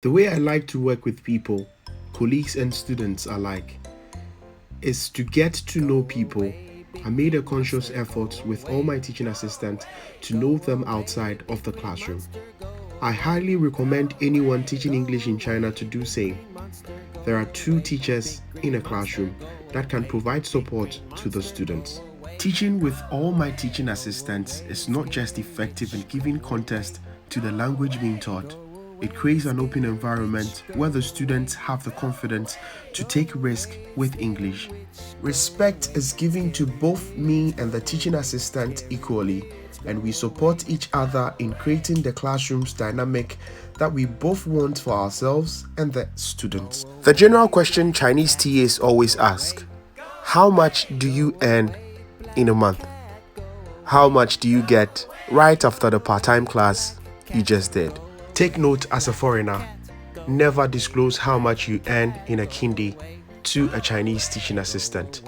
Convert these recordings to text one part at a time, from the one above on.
The way I like to work with people, colleagues and students alike, is to get to know people. I made a conscious effort with all my teaching assistants to know them outside of the classroom. I highly recommend anyone teaching English in China to do same. There are 2 teachers in a classroom that can provide support to the students. Teaching with all my teaching assistants is not just effective in giving context to the language being taught. It creates an open environment where the students have the confidence to take risk with English. Respect is given to both me and the teaching assistant equally, and we support each other in creating the classroom's dynamic that we both want for ourselves and the students. The general question Chinese TAs always ask: how much do you earn in a month? How much do you get right after the part-time class you just did? Take note, as a foreigner, never disclose how much you earn in a kindy to a Chinese teaching assistant,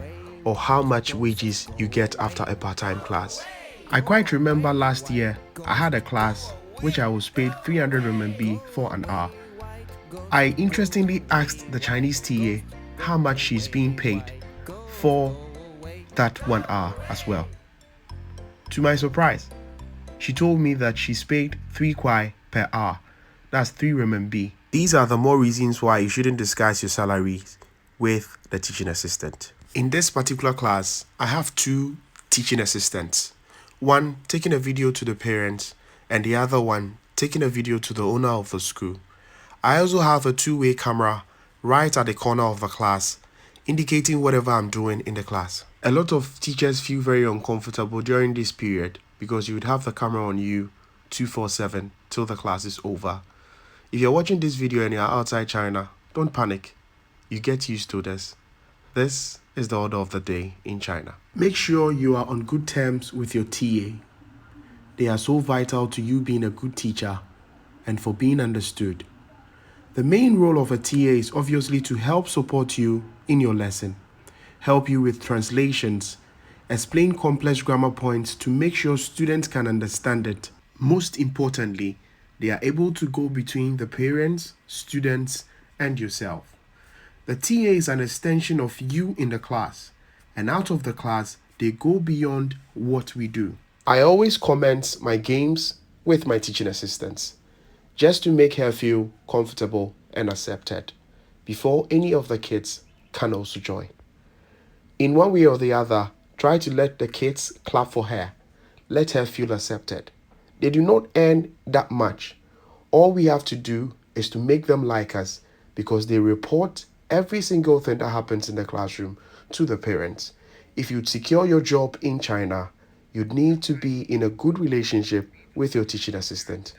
or how much wages you get after a part-time class. I quite remember last year I had a class which I was paid 300 RMB for an hour. I interestingly asked the Chinese TA how much she's being paid for that 1 hour as well. To my surprise, she told me that she's paid 3 kwai per hour. That's 3 RMB. These are the more reasons why you shouldn't discuss your salaries with the teaching assistant. In this particular class, I have 2 teaching assistants. One taking a video to the parents and the other one taking a video to the owner of the school. I also have a 2-way camera right at the corner of the class, indicating whatever I'm doing in the class. A lot of teachers feel very uncomfortable during this period because you would have the camera on you 247 till the class is over. If you're watching this video and you're outside China, don't panic. You get used to this. This is the order of the day in China. Make sure you are on good terms with your TA. They are so vital to you being a good teacher and for being understood. The main role of a TA is obviously to help support you in your lesson, help you with translations, explain complex grammar points to make sure students can understand it. Most importantly, they are able to go between the parents, students, and yourself. The TA is an extension of you in the class, and out of the class, they go beyond what we do. I always comment my games with my teaching assistants, just to make her feel comfortable and accepted, before any of the kids can also join. In one way or the other, try to let the kids clap for her. Let her feel accepted. They do not earn that much. All we have to do is to make them like us, because they report every single thing that happens in the classroom to the parents. If you'd secure your job in China, you'd need to be in a good relationship with your teaching assistant.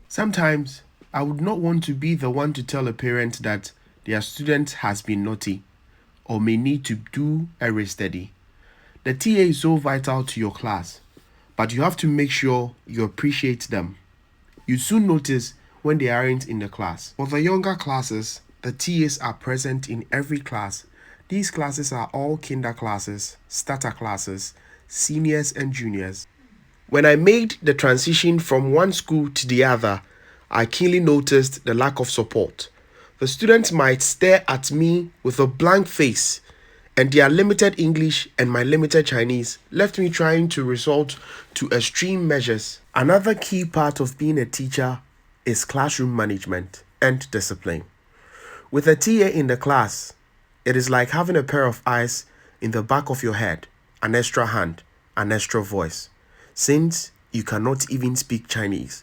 Sometimes, I would not want to be the one to tell a parent that their student has been naughty or may need to do a re-study. The TA is so vital to your class, but you have to make sure you appreciate them. You soon notice when they aren't in the class. For the younger classes, the TAs are present in every class. These classes are all kinder classes, starter classes, seniors and juniors. When I made the transition from one school to the other, I keenly noticed the lack of support. The students might stare at me with a blank face, and their limited English and my limited Chinese left me trying to resort to extreme measures. Another key part of being a teacher is classroom management and discipline. With a TA in the class, it is like having a pair of eyes in the back of your head, an extra hand, an extra voice, since you cannot even speak Chinese.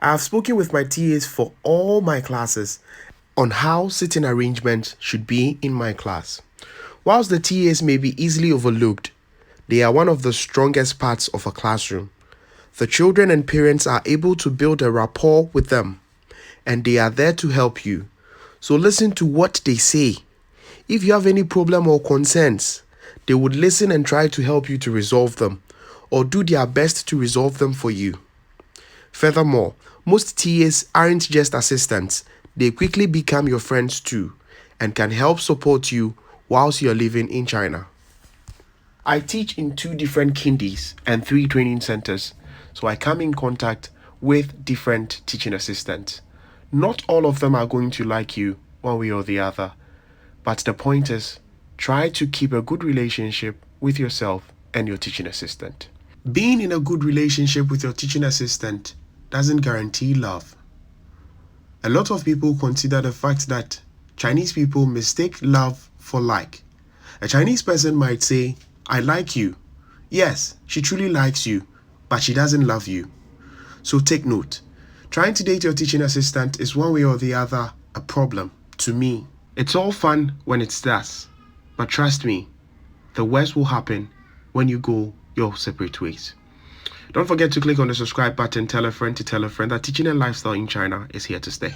I have spoken with my TAs for all my classes on how sitting arrangements should be in my class. Whilst the TAs may be easily overlooked, they are one of the strongest parts of a classroom. The children and parents are able to build a rapport with them, and they are there to help you. So listen to what they say. If you have any problem or concerns, they would listen and try to help you to resolve them, or do their best to resolve them for you. Furthermore, most TAs aren't just assistants, they quickly become your friends too, and can help support you whilst you're living in China. I teach in 2 different kindies and 3 training centers, so I come in contact with different teaching assistants. Not all of them are going to like you one way or the other. But the point is, try to keep a good relationship with yourself and your teaching assistant. Being in a good relationship with your teaching assistant doesn't guarantee love. A lot of people consider the fact that Chinese people mistake love for like. A Chinese person might say, I like you. Yes, she truly likes you, but she doesn't love you. So take note. Trying to date your teaching assistant is one way or the other a problem to me. It's all fun when it starts, but trust me, the worst will happen when you go your separate ways. Don't forget to click on the subscribe button, tell a friend to tell a friend that Teaching and Lifestyle in China is here to stay.